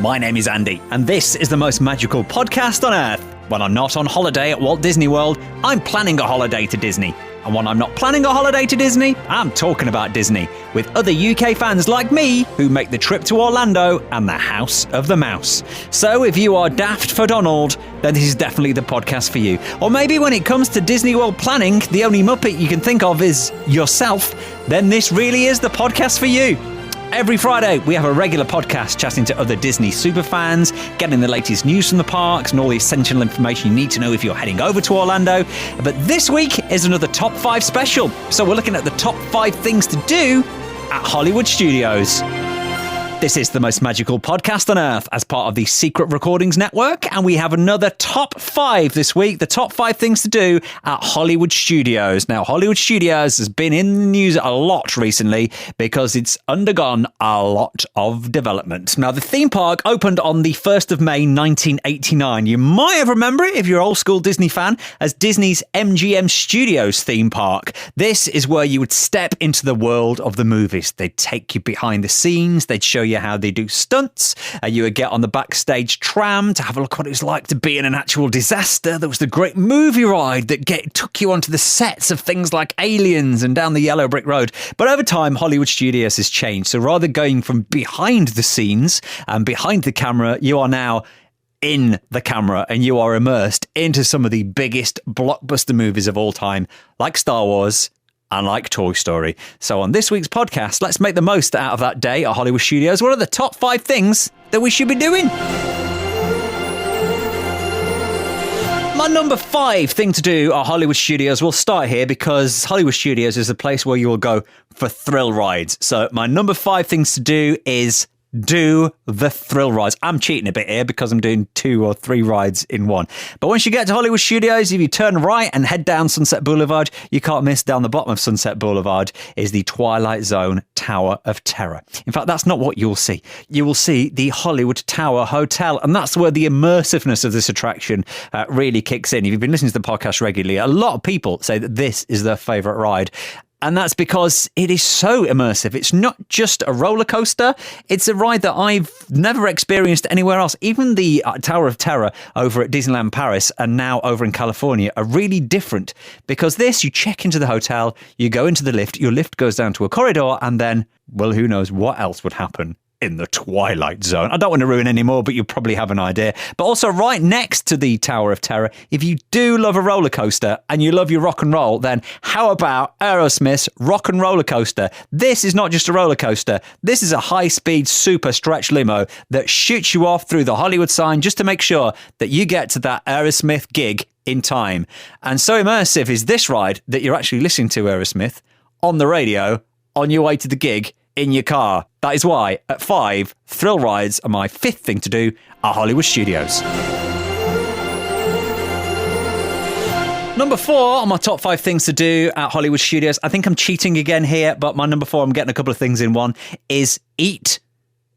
My name is Andy, and this is the most magical podcast on earth. When I'm not on holiday at Walt Disney World, I'm planning a holiday to Disney. And when I'm not planning a holiday to Disney, I'm talking about Disney, with other UK fans like me who make the trip to Orlando and the House of the Mouse. So if you are daft for Donald, then this is definitely the podcast for you. Or maybe when it comes to Disney World planning, the only Muppet you can think of is yourself, then this really is the podcast for you. Every Friday, we have a regular podcast chatting to other Disney superfans, getting the latest news from the parks and all the essential information you need to know if you're heading over to Orlando. But this week is another Top 5 special. So we're looking at the top 5 things to do at Hollywood Studios. This is the most magical podcast on earth as part of the Secret Recordings Network, and we have another top 5 this week, the top 5 things to do at Hollywood Studios. Now, Hollywood Studios has been in the news a lot recently because it's undergone a lot of development. Now, the theme park opened on the 1st of May 1989. You might have remembered it if you're an old school Disney fan as Disney's MGM Studios theme park. This is where you would step into the world of the movies. They'd take you behind the scenes, they'd show you how they do stunts, and you would get on the backstage tram to have a look what it was like to be in an actual disaster. There was the great movie ride that took you onto the sets of things like Aliens and down the yellow brick road. But over time, Hollywood Studios has changed. So rather going from behind the scenes and behind the camera, you are now in the camera and you are immersed into some of the biggest blockbuster movies of all time, like Star Wars and like Toy Story. So on this week's podcast, let's make the most out of that day at Hollywood Studios. What are the top 5 things that we should be doing? My number 5 thing to do at Hollywood Studios, we'll start here because Hollywood Studios is a place where you will go for thrill rides. So my number 5 things to do is do the thrill rides. I'm cheating a bit here because I'm doing 2 or 3 rides in one. But once you get to Hollywood Studios, if you turn right and head down Sunset Boulevard, you can't miss down the bottom of Sunset Boulevard is the Twilight Zone Tower of Terror. In fact, that's not what you'll see. You will see the Hollywood Tower Hotel, and that's where the immersiveness of this attraction really kicks in. If you've been listening to the podcast regularly, a lot of people say that this is their favourite ride. And that's because it is so immersive. It's not just a roller coaster. It's a ride that I've never experienced anywhere else. Even the Tower of Terror over at Disneyland Paris and now over in California are really different. Because this, you check into the hotel, you go into the lift, your lift goes down to a corridor, and then, well, who knows what else would happen in the Twilight Zone. I don't want to ruin any more, but you probably have an idea. But also right next to the Tower of Terror, if you do love a roller coaster and you love your rock and roll, then how about Aerosmith's Rock and Roller Coaster? This is not just a roller coaster. This is a high-speed, super stretch limo that shoots you off through the Hollywood sign just to make sure that you get to that Aerosmith gig in time. And so immersive is this ride that you're actually listening to Aerosmith on the radio on your way to the gig in your car. That is why, at 5, thrill rides are my 5th thing to do at Hollywood Studios. Number 4 on my top 5 things to do at Hollywood Studios. I think I'm cheating again here, but my number 4, I'm getting a couple of things in one, is eat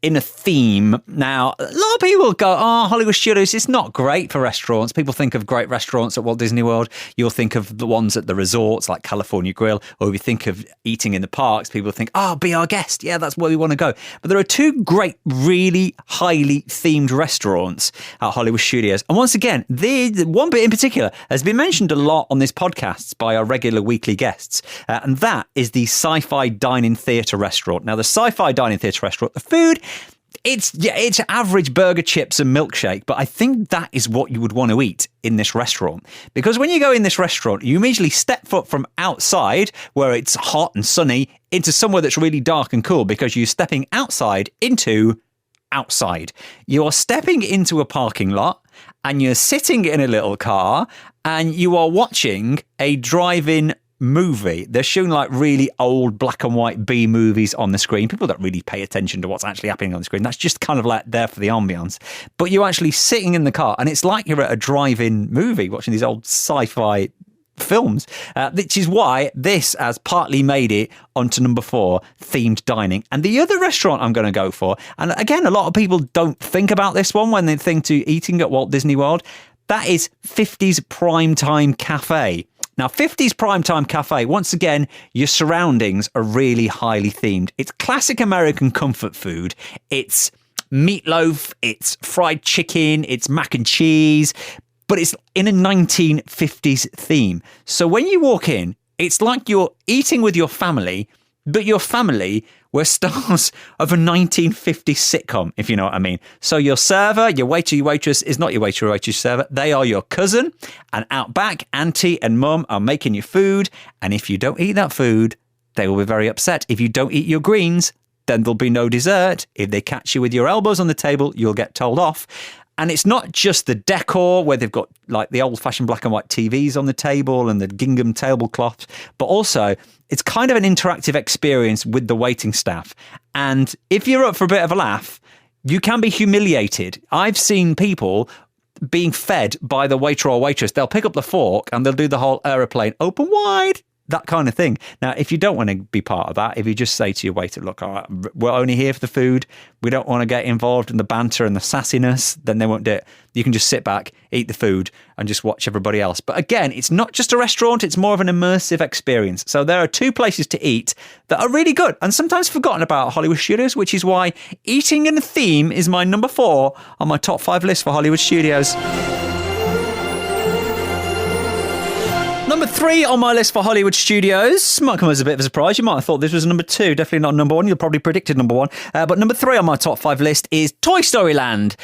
in a theme. Now, a lot of people go, Hollywood Studios, it's not great for restaurants. People think of great restaurants at Walt Disney World. You'll think of the ones at the resorts like California Grill, or if you think of eating in the parks, people think, be our guest. Yeah, that's where we want to go. But there are 2 great, really highly themed restaurants at Hollywood Studios. And once again, the one bit in particular has been mentioned a lot on this podcast by our regular weekly guests. And that is the Sci-Fi Dining Theatre restaurant. Now, the Sci-Fi Dining Theatre restaurant, the food, it's average burger, chips and milkshake, but I think that is what you would want to eat in this restaurant. Because when you go in this restaurant, you immediately step foot from outside, where it's hot and sunny, into somewhere that's really dark and cool, because you're stepping outside into outside. You are stepping into a parking lot, and you're sitting in a little car, and you are watching a drive-in movie. They're showing like really old black and white B movies on the screen. People don't really pay attention to what's actually happening on the screen. That's just kind of like there for the ambience. But you're actually sitting in the car and it's like you're at a drive-in movie watching these old sci-fi films, which is why this has partly made it onto number 4, themed dining. And the other restaurant I'm going to go for, and again, a lot of people don't think about this one when they think to eating at Walt Disney World, that is 50s Primetime Cafe. Now, 50s Primetime Cafe, once again, your surroundings are really highly themed. It's classic American comfort food. It's meatloaf, it's fried chicken, it's mac and cheese, but it's in a 1950s theme. So when you walk in, it's like you're eating with your family, but your family were stars of a 1950s sitcom, if you know what I mean. So your server, your waiter, your waitress is not your waiter or waitress server. They are your cousin, and out back, auntie and mum are making your food. And if you don't eat that food, they will be very upset. If you don't eat your greens, then there'll be no dessert. If they catch you with your elbows on the table, you'll get told off. And it's not just the decor where they've got like the old-fashioned black and white TVs on the table and the gingham tablecloths, but also it's kind of an interactive experience with the waiting staff. And if you're up for a bit of a laugh, you can be humiliated. I've seen people being fed by the waiter or waitress. They'll pick up the fork and they'll do the whole aeroplane open wide, that kind of thing. Now, if you don't want to be part of that, if you just say to your waiter, look, all right, we're only here for the food, we don't want to get involved in the banter and the sassiness, then they won't do it. You can just sit back, eat the food, and just watch everybody else. But again, it's not just a restaurant, it's more of an immersive experience. So there are two places to eat that are really good and sometimes forgotten about at Hollywood Studios, which is why eating in a theme is my number 4 on my top 5 list for Hollywood Studios. Number 3 on my list for Hollywood Studios might come as a bit of a surprise. You might have thought this was number 2, definitely not number 1. You'll probably predicted number 1. But number 3 on my top 5 list is Toy Story Land,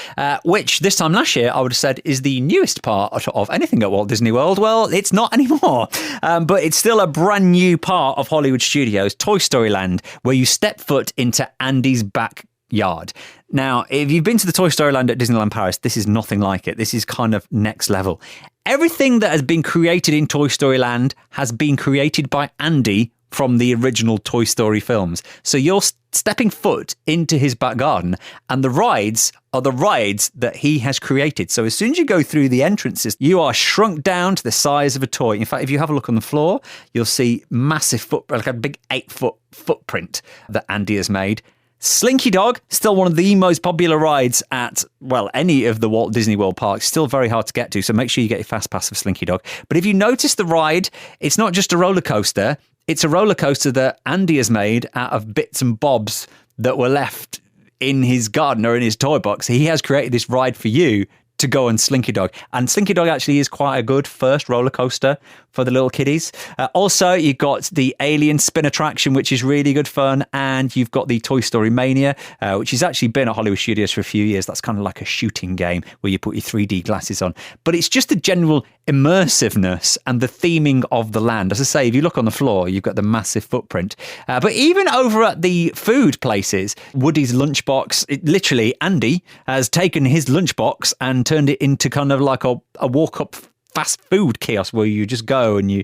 which this time last year I would have said is the newest part of anything at Walt Disney World. Well, it's not anymore, but it's still a brand new part of Hollywood Studios, Toy Story Land, where you step foot into Andy's backyard. Now, if you've been to the Toy Story Land at Disneyland Paris, this is nothing like it. This is kind of next level. Everything that has been created in Toy Story Land has been created by Andy from the original Toy Story films. So you're stepping foot into his back garden, and the rides are the rides that he has created. So as soon as you go through the entrances, you are shrunk down to the size of a toy. In fact, if you have a look on the floor, you'll see massive like a big 8-foot footprint that Andy has made. Slinky Dog, still one of the most popular rides at, well, any of the Walt Disney World parks. Still very hard to get to, so make sure you get your fast pass for Slinky Dog. But if you notice the ride, it's not just a roller coaster. It's a roller coaster that Andy has made out of bits and bobs that were left in his garden or in his toy box. He has created this ride for you to go on Slinky Dog. And Slinky Dog actually is quite a good first roller coaster for the little kiddies. Also, you've got the Alien Spin attraction, which is really good fun. And you've got the Toy Story Mania, which has actually been at Hollywood Studios for a few years. That's kind of like a shooting game where you put your 3D glasses on. But it's just the general immersiveness and the theming of the land. As I say, if you look on the floor, you've got the massive footprint. But even over at the food places, Woody's lunchbox, literally, Andy has taken his lunchbox and turned it into kind of like a walk-up fast food kiosk where you just go and you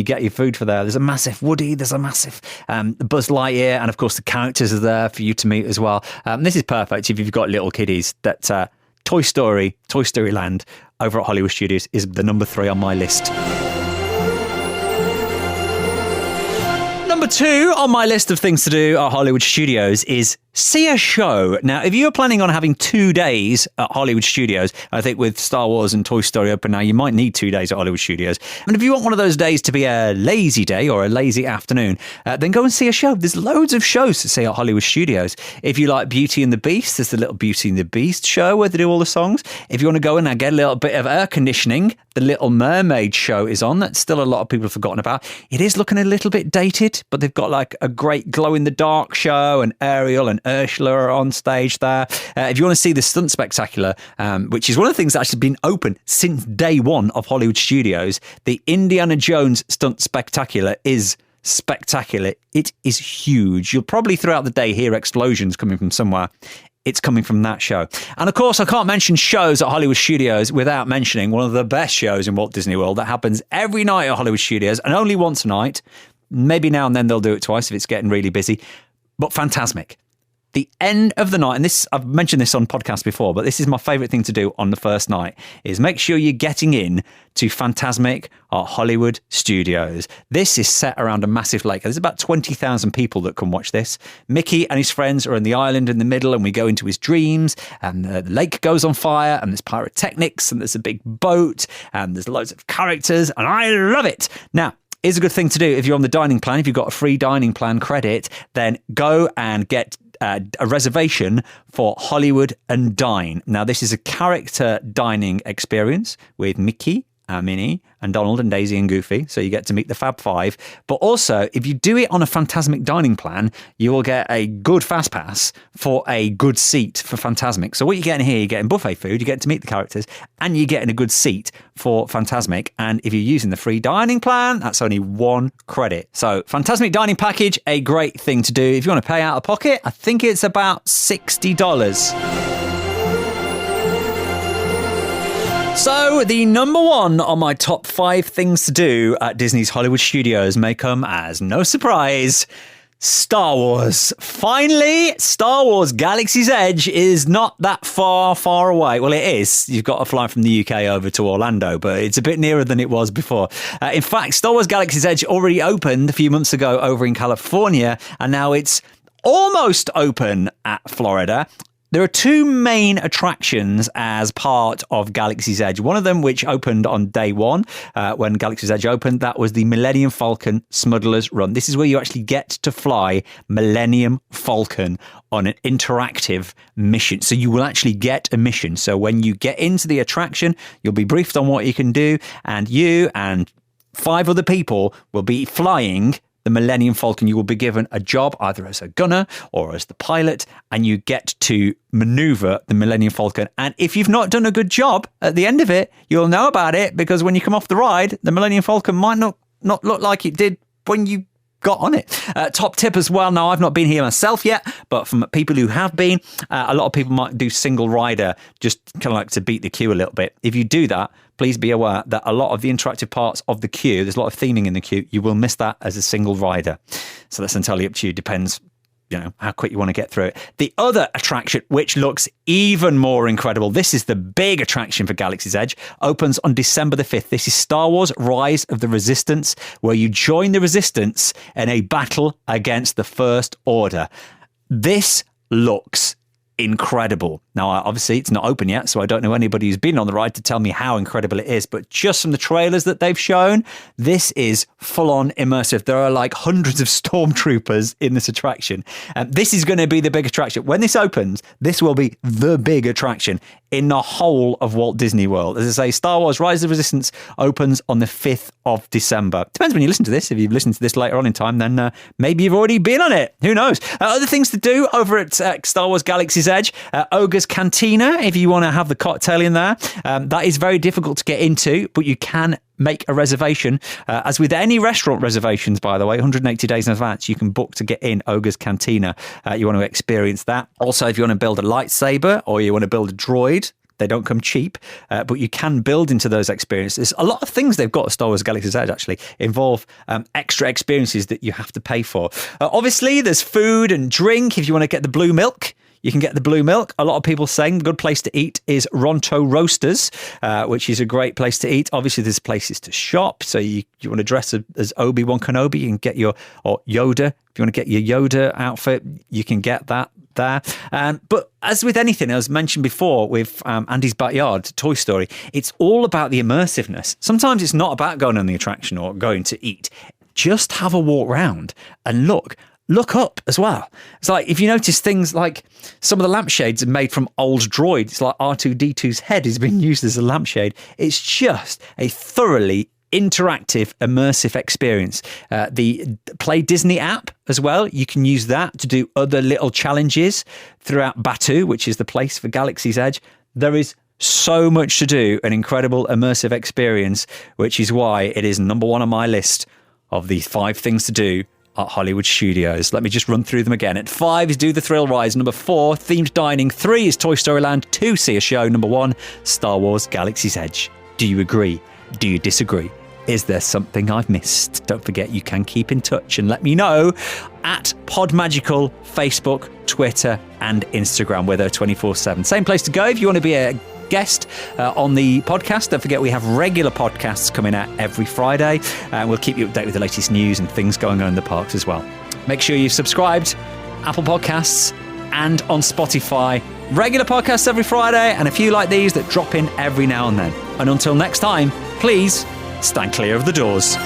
get your food for there. There's a massive Woody, there's a massive Buzz Lightyear, and of course the characters are there for you to meet as well. This is perfect if you've got little kiddies. That Toy Story Land over at Hollywood Studios is the number 3 on my list. Number 2 on my list of things to do at Hollywood Studios is see a show. Now, if you're planning on having 2 days at Hollywood Studios, I think with Star Wars and Toy Story open now, you might need 2 days at Hollywood Studios. And if you want one of those days to be a lazy day or a lazy afternoon, then go and see a show. There's loads of shows to see at Hollywood Studios. If you like Beauty and the Beast, there's the little Beauty and the Beast show where they do all the songs. If you want to go in and get a little bit of air conditioning, the Little Mermaid show is on. That's still a lot of people have forgotten about. It is looking a little bit dated, but they've got like a great glow-in-the-dark show, and Ariel and Ursula are on stage there. If you want to see the Stunt Spectacular, which is one of the things that's actually been open since day one of Hollywood Studios, the Indiana Jones Stunt Spectacular is spectacular. It is huge. You'll probably throughout the day hear explosions coming from somewhere. It's coming from that show. And of course, I can't mention shows at Hollywood Studios without mentioning one of the best shows in Walt Disney World that happens every night at Hollywood Studios, and only once a night. Maybe now and then they'll do it twice if it's getting really busy. But Fantasmic. The end of the night, and this, I've mentioned this on podcasts before, but this is my favourite thing to do on the first night, is make sure you're getting in to Fantasmic at Hollywood Studios. This is set around a massive lake. There's about 20,000 people that can watch this. Mickey and his friends are on the island in the middle, and we go into his dreams, and the lake goes on fire, and there's pyrotechnics, and there's a big boat, and there's loads of characters, and I love it. Now, is a good thing to do if you're on the dining plan. If you've got a free dining plan credit, then go and get a reservation for Hollywood and Dine. Now, this is a character dining experience with Mickey, Minnie, and Donald, and Daisy, and Goofy. So you get to meet the Fab Five. But also, if you do it on a Fantasmic dining plan, you will get a good fast pass for a good seat for Fantasmic. So what you're getting here, you're getting buffet food, you get to meet the characters, and you're getting a good seat for Fantasmic. And if you're using the free dining plan, that's only 1 credit. So Fantasmic dining package, a great thing to do. If you want to pay out of pocket, I think it's about $60. So, the number 1 on my top 5 things to do at Disney's Hollywood Studios may come as no surprise. Star Wars. Finally, Star Wars Galaxy's Edge is not that far away. Well, it is. You've got to fly from the UK over to Orlando, but it's a bit nearer than it was before. In fact, Star Wars Galaxy's Edge already opened a few months ago over in California, and now it's almost open at Florida. There are 2 main attractions as part of Galaxy's Edge. One of them, which opened on day 1, when Galaxy's Edge opened, that was the Millennium Falcon Smuggler's Run. This is where you actually get to fly Millennium Falcon on an interactive mission. So you will actually get a mission. So when you get into the attraction, you'll be briefed on what you can do, and you and 5 other people will be flying the Millennium Falcon. You will be given a job either as a gunner or as the pilot, and you get to maneuver the Millennium Falcon. And if you've not done a good job at the end of it, you'll know about it, because when you come off the ride, the Millennium Falcon might not look like it did when you got on it. Top tip as well. Now, I've not been here myself yet, but from people who have been, a lot of people might do single rider, just kind of like to beat the queue a little bit. If you do that, please be aware that a lot of the interactive parts of the queue, there's a lot of theming in the queue, you will miss that as a single rider. So that's entirely up to you. Depends, how quick you want to get through it. The other attraction, which looks even more incredible, this is the big attraction for Galaxy's Edge, opens on December the 5th. This is Star Wars Rise of the Resistance, where you join the Resistance in a battle against the First Order. This looks incredible. Now, obviously, it's not open yet, so I don't know anybody who's been on the ride to tell me how incredible it is. But just from the trailers that they've shown, this is full-on immersive. There are like hundreds of stormtroopers in this attraction. This is going to be the big attraction. When this opens, this will be the big attraction in the whole of Walt Disney World. As I say, Star Wars Rise of the Resistance opens on the 5th of December. Depends when you listen to this. If you've listened to this later on in time, then maybe you've already been on it. Who knows? Other things to do over at Star Wars Galaxy's Edge. Ogre's Cantina, if you want to have the cocktail in there. That is very difficult to get into, but you can make a reservation. As with any restaurant reservations, by the way, 180 days in advance, you can book to get in Ogre's Cantina. You want to experience that. Also, if you want to build a lightsaber or you want to build a droid, they don't come cheap, but you can build into those experiences. A lot of things they've got at Star Wars Galaxy's Edge actually involve extra experiences that you have to pay for. Obviously, there's food and drink. If you want to get the blue milk, you can get the blue milk. A lot of people saying a good place to eat is Ronto Roasters, which is a great place to eat. Obviously, there's places to shop. So you want to dress as Obi-Wan Kenobi, you can get or Yoda. If you want to get your Yoda outfit, you can get that there. But as with anything, as mentioned before with Andy's Backyard, Toy Story, it's all about the immersiveness. Sometimes it's not about going on the attraction or going to eat. Just have a walk round and look up as well. It's like, if you notice things like some of the lampshades are made from old droids. It's like R2-D2's head is being used as a lampshade. It's just a thoroughly interactive, immersive experience. The Play Disney app as well, you can use that to do other little challenges throughout Batuu, which is the place for Galaxy's Edge. There is so much to do, an incredible immersive experience, which is why it is number 1 on my list of the 5 things to do at Hollywood Studios. Let me just run through them again. At 5 is Do the Thrill Rides. Number 4, themed dining. 3 is Toy Story Land. 2, see a show. Number 1, Star Wars Galaxy's Edge. Do you agree? Do you disagree? Is there something I've missed? Don't forget, you can keep in touch and let me know at Podmagical, Facebook, Twitter, and Instagram. We're there 24/7. Same place to go if you want to be a guest on the podcast. Don't forget, we have regular podcasts coming out every Friday, and we'll keep you updated with the latest news and things going on in the parks as well. Make sure you've subscribed, Apple Podcasts and on Spotify. Regular podcasts every Friday, and a few like these that drop in every now and then. And until next time, please stand clear of the doors.